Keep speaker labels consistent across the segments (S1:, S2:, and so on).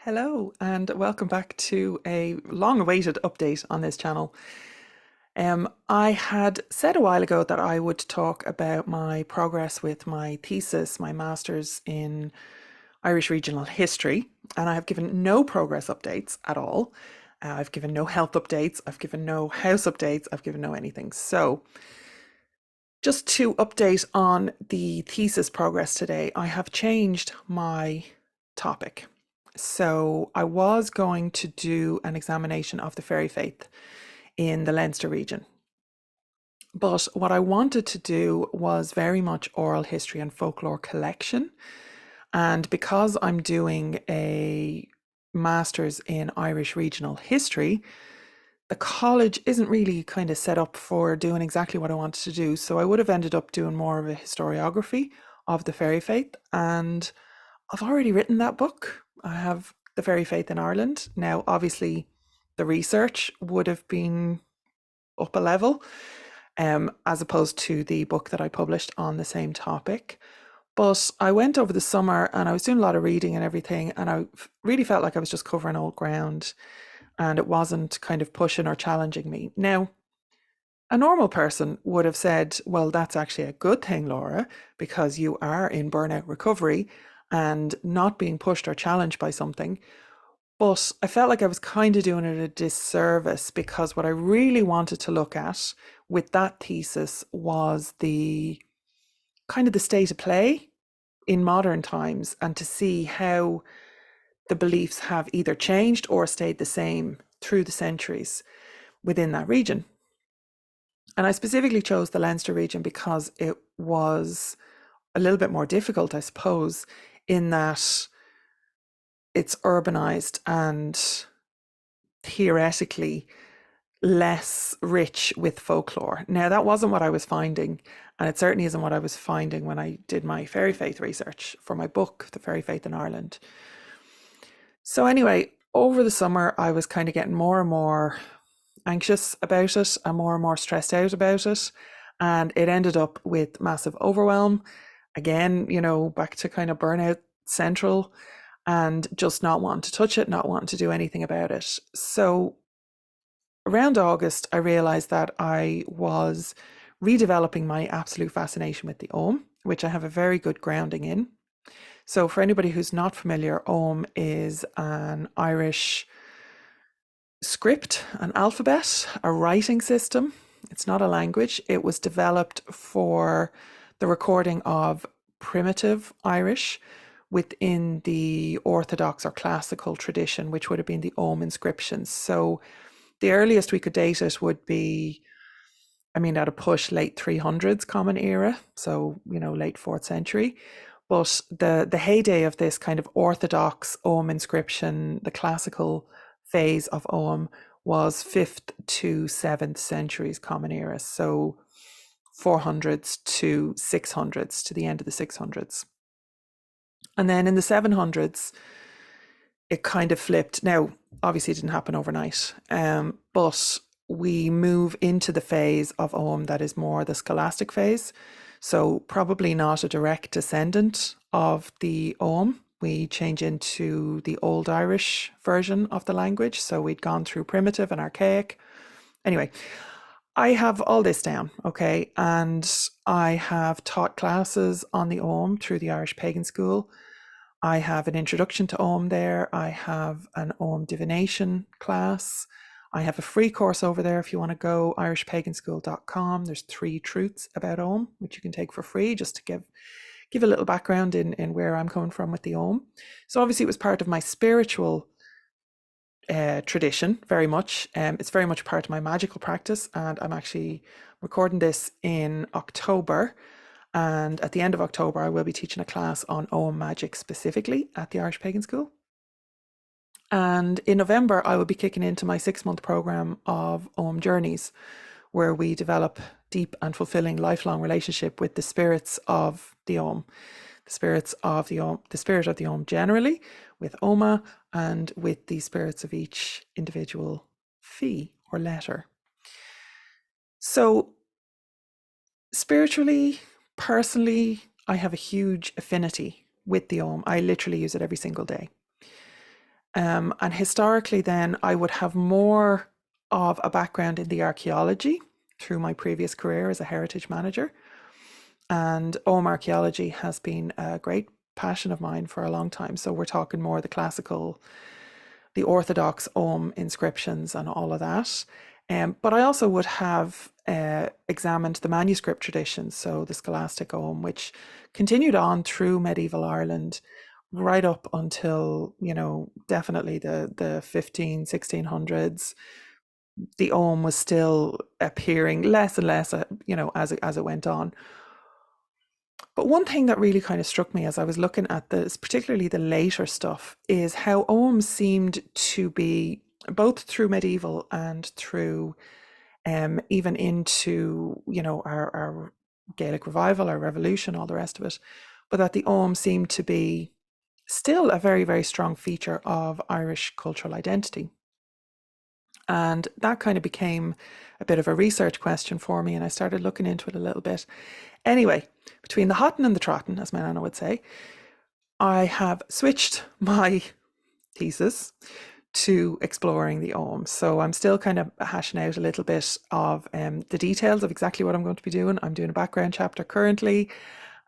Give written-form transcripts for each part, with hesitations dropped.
S1: Hello, and welcome back to a long-awaited update on this channel. I had said a while ago that I would talk about my progress with my thesis, my master's in Irish Regional History, and I have given no progress updates at all. I've given no health updates, I've given no house updates, I've given no anything. So, just to update on the thesis progress today, I have changed my topic. So I was going to do an examination of the fairy faith in the Leinster region. But what I wanted to do was very much oral history and folklore collection. And because I'm doing a master's in Irish regional history, the college isn't really kind of set up for doing exactly what I wanted to do. So I would have ended up doing more of a historiography of the fairy faith. And I've already written that book. I have The Fairy Faith in Ireland. Now, obviously, the research would have been up a level, as opposed to the book that I published on the same topic. But I went over the summer and I was doing a lot of reading and everything, and I really felt like I was just covering old ground and it wasn't kind of pushing or challenging me. Now, a normal person would have said, well, that's actually a good thing, Laura, because you are in burnout recovery and not being pushed or challenged by something. But I felt like I was kind of doing it a disservice because what I really wanted to look at with that thesis was the kind of the state of play in modern times and to see how the beliefs have either changed or stayed the same through the centuries within that region. And I specifically chose the Leinster region because it was a little bit more difficult, I suppose, in that it's urbanized and theoretically less rich with folklore. Now, that wasn't what I was finding, and it certainly isn't what I was finding when I did my fairy faith research for my book, The Fairy Faith in Ireland. So, anyway, over the summer, I was kind of getting more and more anxious about it and more stressed out about it. And it ended up with massive overwhelm. Again, back to kind of burnout central and just not wanting to touch it, not wanting to do anything about it. So around August, I realized that I was redeveloping my absolute fascination with the Ogham, which I have a very good grounding in. So for anybody who's not familiar, Ogham is an Irish script, an alphabet, a writing system. It's not a language. It was developed for the recording of primitive Irish within the Orthodox or classical tradition, which would have been the Ogham inscriptions. So the earliest we could date it would be, at a push, late 300s Common Era, so, late 4th century. But the heyday of this kind of Orthodox Ogham inscription, the classical phase of Ogham, was 5th to 7th centuries Common Era, so 400s to 600s, to the end of the 600s. And then in the 700s, it kind of flipped. Now, obviously, it didn't happen overnight, but we move into the phase of Ogham that is more the scholastic phase. So probably not a direct descendant of the Ogham. We change into the Old Irish version of the language. So we'd gone through primitive and archaic. Anyway, I have all this down, okay? And I have taught classes on the Ogham through the Irish Pagan School. I have an introduction to Ogham there. I have an Ogham divination class. I have a free course over there if you want to go, irishpaganschool.com. There's 3 truths about Ogham, which you can take for free just to give a little background in where I'm coming from with the Ogham. So obviously it was part of my spiritual tradition, very much. It's very much part of my magical practice, and I'm actually recording this in October. And at the end of October, I will be teaching a class on Ogham magic specifically at the Irish Pagan School. And in November, I will be kicking into my 6-month program of Ogham Journeys, where we develop deep and fulfilling lifelong relationship with the spirits of the Ogham, the spirits of the Ogham, the spirit of the Ogham generally, with Oma, and with the spirits of each individual fee or letter. So spiritually, personally, I have a huge affinity with the Ogham. I literally use it every single day. And historically then I would have more of a background in the archaeology through my previous career as a heritage manager. And Ogham archaeology has been a great passion of mine for a long time. So we're talking more the classical, the orthodox Ogham inscriptions and all of that. But I also would have examined the manuscript traditions, so the scholastic Ogham, which continued on through medieval Ireland right up until, definitely the 1600s. The Ogham was still appearing less and less, as it went on. But one thing that really kind of struck me as I was looking at this, particularly the later stuff, is how Ogham seemed to be both through medieval and through even into, our Gaelic revival, our revolution, all the rest of it, but that the Ogham seemed to be still a very, very strong feature of Irish cultural identity. And that kind of became a bit of a research question for me, and I started looking into it a little bit. Anyway, between the hotting and the trotting, as my nana would say, I have switched my thesis to exploring the Ogham. So I'm still kind of hashing out a little bit of the details of exactly what I'm going to be doing. I'm doing a background chapter currently,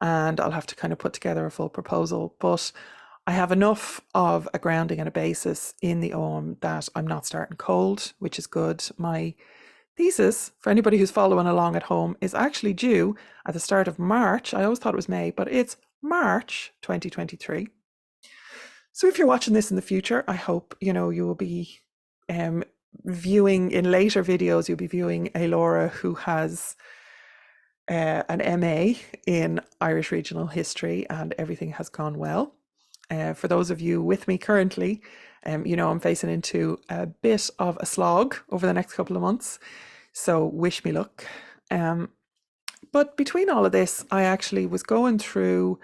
S1: and I'll have to kind of put together a full proposal. But I have enough of a grounding and a basis in the Ogham that I'm not starting cold, which is good. My thesis, for anybody who's following along at home, is actually due at the start of March. I always thought it was May, but it's March 2023. So if you're watching this in the future, I hope, you will be viewing in later videos, you'll be viewing a Lora who has an MA in Irish regional history and everything has gone well. For those of you with me currently, I'm facing into a bit of a slog over the next couple of months. So wish me luck. But between all of this, I actually was going through,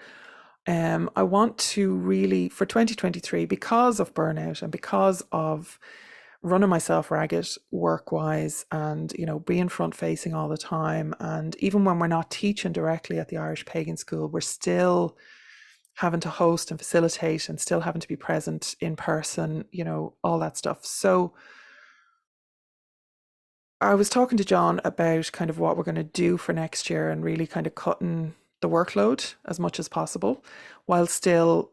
S1: I want to really, for 2023, because of burnout and because of running myself ragged work-wise and, being front-facing all the time. And even when we're not teaching directly at the Irish Pagan School, we're still having to host and facilitate and still having to be present in person, all that stuff. So I was talking to John about kind of what we're going to do for next year and really kind of cutting the workload as much as possible while still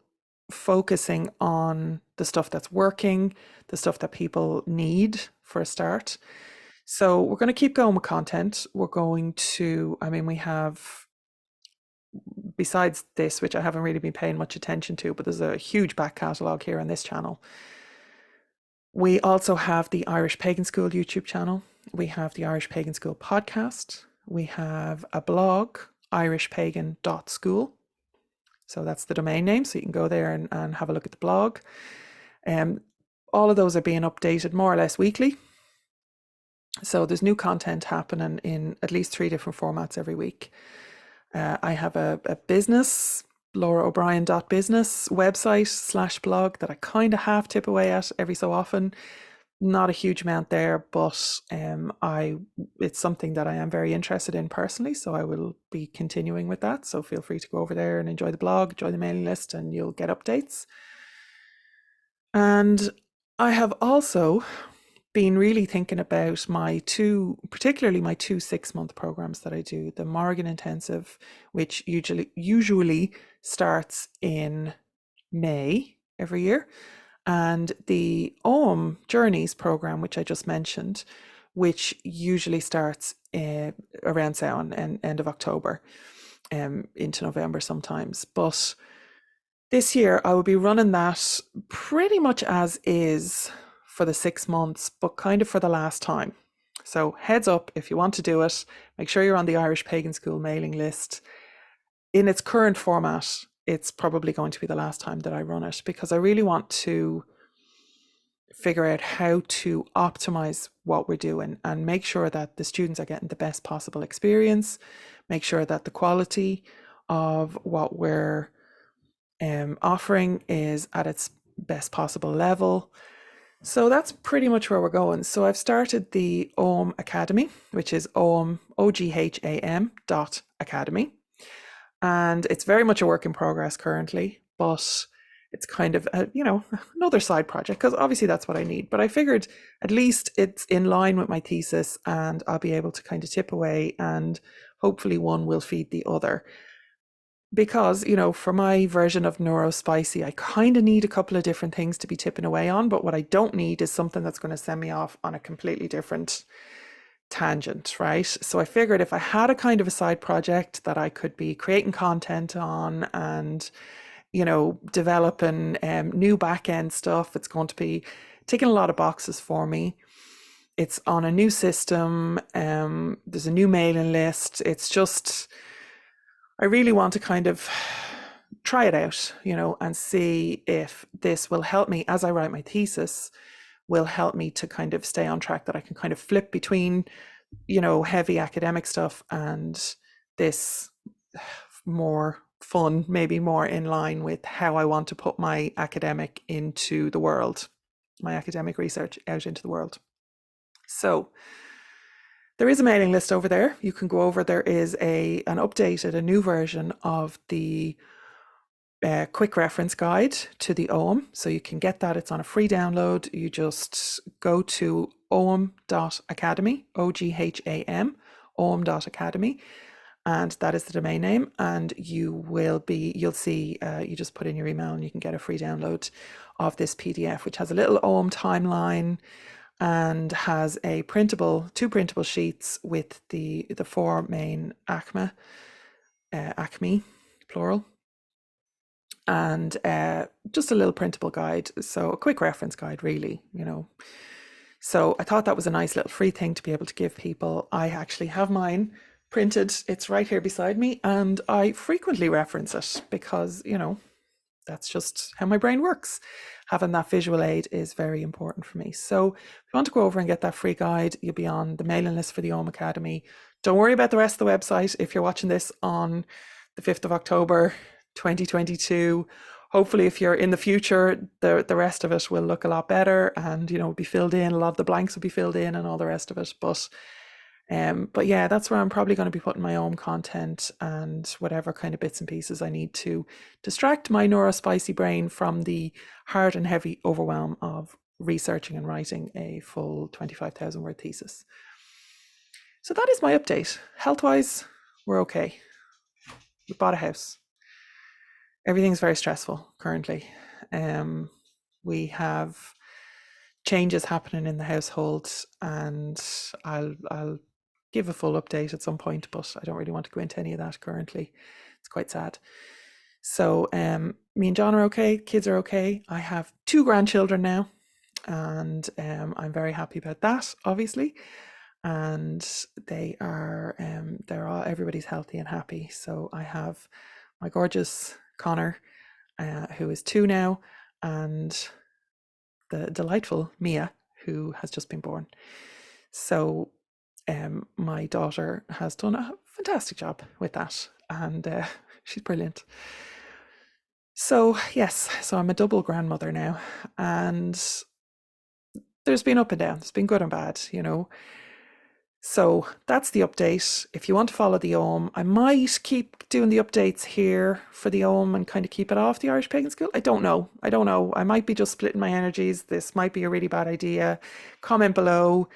S1: focusing on the stuff that's working, the stuff that people need for a start. So we're going to keep going with content. We're going to, we have, besides this, which I haven't really been paying much attention to, but there's a huge back catalogue here on this channel. We also have the Irish Pagan School YouTube channel. We have the Irish Pagan School podcast. We have a blog, irishpagan.school. So that's the domain name. So you can go there and have a look at the blog. All of those are being updated more or less weekly. So there's new content happening in at least 3 different formats every week. I have a business, LoraO'Brien.business website /blog that I kind of half tip away at every so often. Not a huge amount there, but it's something that I am very interested in personally, so I will be continuing with that. So feel free to go over there and enjoy the blog, join the mailing list, and you'll get updates. And I have also been really thinking about particularly my 2 6-month programs that I do. The Mórrígan Intensive, which usually starts in May every year, and the Ogham Journeys program, which I just mentioned, which usually starts around Samhain and end of October, into November sometimes. But this year I will be running that pretty much as is for the 6 months, but kind of for the last time. So heads up, if you want to do it, make sure you're on the Irish Pagan School mailing list. In its current format, it's probably going to be the last time that I run it, because I really want to figure out how to optimize what we're doing and make sure that the students are getting the best possible experience, make sure that the quality of what we're offering is at its best possible level. So that's pretty much where we're going. So I've started the Ogham Academy, which is Ogham, Ogham.academy. And it's very much a work in progress currently, but it's kind of another side project, because obviously that's what I need. But I figured at least it's in line with my thesis, and I'll be able to kind of tip away, and hopefully one will feed the other. Because, for my version of neurospicy, I kind of need a couple of different things to be tipping away on. But what I don't need is something that's going to send me off on a completely different tangent, right? So I figured if I had a kind of a side project that I could be creating content on, and developing new back end stuff, it's going to be ticking a lot of boxes for me. It's on a new system. There's a new mailing list. It's just, I really want to kind of try it out, and see if this will help me as I write my thesis, will help me to kind of stay on track, that I can kind of flip between, heavy academic stuff and this more fun, maybe more in line with how I want to put my academic into the world, my academic research out into the world. So there is a mailing list over there. You can go over. There is an updated, a new version of the quick reference guide to the Ogham. So you can get that. It's on a free download. You just go to ogham.academy, Ogham, ogham.academy. And that is the domain name. And you'll see, you just put in your email and you can get a free download of this PDF, which has a little Ogham timeline and has two printable sheets with the four main acme, plural, and just a little printable guide. So a quick reference guide, really, So I thought that was a nice little free thing to be able to give people. I actually have mine printed. It's right here beside me, and I frequently reference it because, that's just how my brain works. Having that visual aid is very important for me. So if you want to go over and get that free guide, you'll be on the mailing list for the Ogham Academy. Don't worry about the rest of the website. If you're watching this on the 5th of October, 2022, hopefully if you're in the future, the rest of it will look a lot better, and, be filled in. A lot of the blanks will be filled in and all the rest of it. But yeah, that's where I'm probably going to be putting my own content and whatever kind of bits and pieces I need to distract my neurospicy brain from the hard and heavy overwhelm of researching and writing a full 25,000 word thesis. So that is my update. Health-wise, we're okay. We bought a house. Everything's very stressful currently. We have changes happening in the household, and I'll give a full update at some point, but I don't really want to go into any of that currently. It's quite sad. So me and John are okay. Kids are okay. I have 2 grandchildren now, and I'm very happy about that, obviously. And everybody's healthy and happy. So I have my gorgeous Connor, who is 2 now, and the delightful Mia, who has just been born. So my daughter has done a fantastic job with that, and she's brilliant. So yes, so I'm a double grandmother now, and there's been up and down. There's been good and bad, So that's the update. If you want to follow the Ogham, I might keep doing the updates here for the Ogham and kind of keep it off the Irish Pagan School. I don't know. I might be just splitting my energies. This might be a really bad idea. Comment below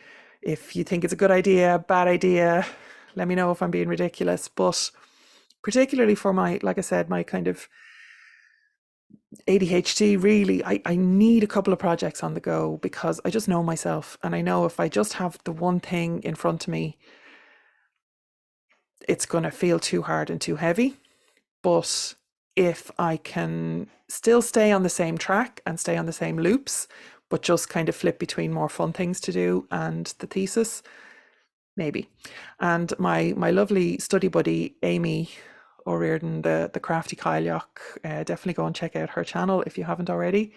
S1: if you think it's a good idea, bad idea. Let me know if I'm being ridiculous. But particularly for like I said, my kind of ADHD, really, I need a couple of projects on the go, because I just know myself, and I know if I just have the one thing in front of me, it's going to feel too hard and too heavy. But if I can still stay on the same track and stay on the same loops, but just kind of flip between more fun things to do and the thesis, maybe. And my lovely study buddy, Amy O'Riordan, the crafty Kyle, definitely go and check out her channel if you haven't already.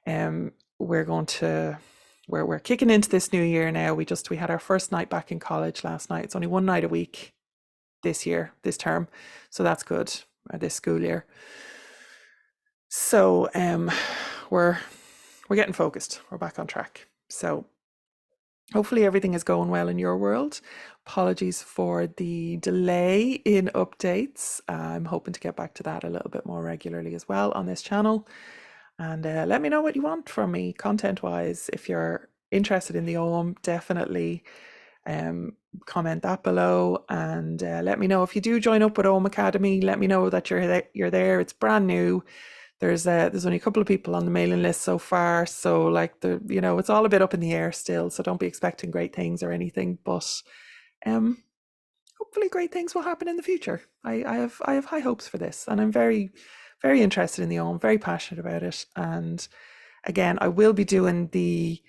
S1: We're kicking into this new year now. We had our first night back in college last night. It's only one night a week this term, so that's good, this school year. So we're getting focused. We're back on track. So hopefully everything is going well in your world. Apologies for the delay in updates. I'm hoping to get back to that a little bit more regularly as well on this channel. And let me know what you want from me content wise. If you're interested in the Ogham, definitely um, comment that below, and let me know if you do join up with Ogham Academy. Let me know that you're there. It's brand new. There's only a couple of people on the mailing list so far, so like it's all a bit up in the air still. So don't be expecting great things or anything, but um, hopefully great things will happen in the future. I have high hopes for this, and I'm very very interested in the Ogham, very passionate about it. And again, I will be doing the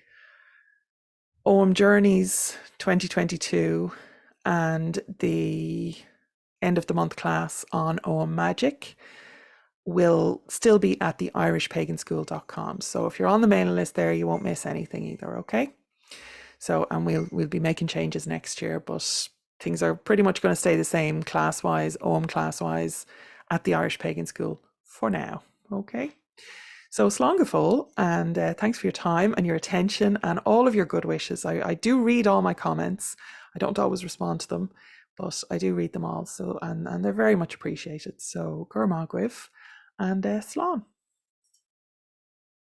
S1: Ogham Journeys 2022 and the end of the month class on Ogham Magic will still be at the irishpaganschool.com. So if you're on the mailing list there, you won't miss anything either, okay? So, and we'll be making changes next year, but things are pretty much going to stay the same class-wise, Ogham class-wise, at the Irish Pagan School for now, okay? So slán and thanks for your time and your attention and all of your good wishes. I do read all my comments. I don't always respond to them, but I do read them all. So and they're very much appreciated. So gur maith and slán.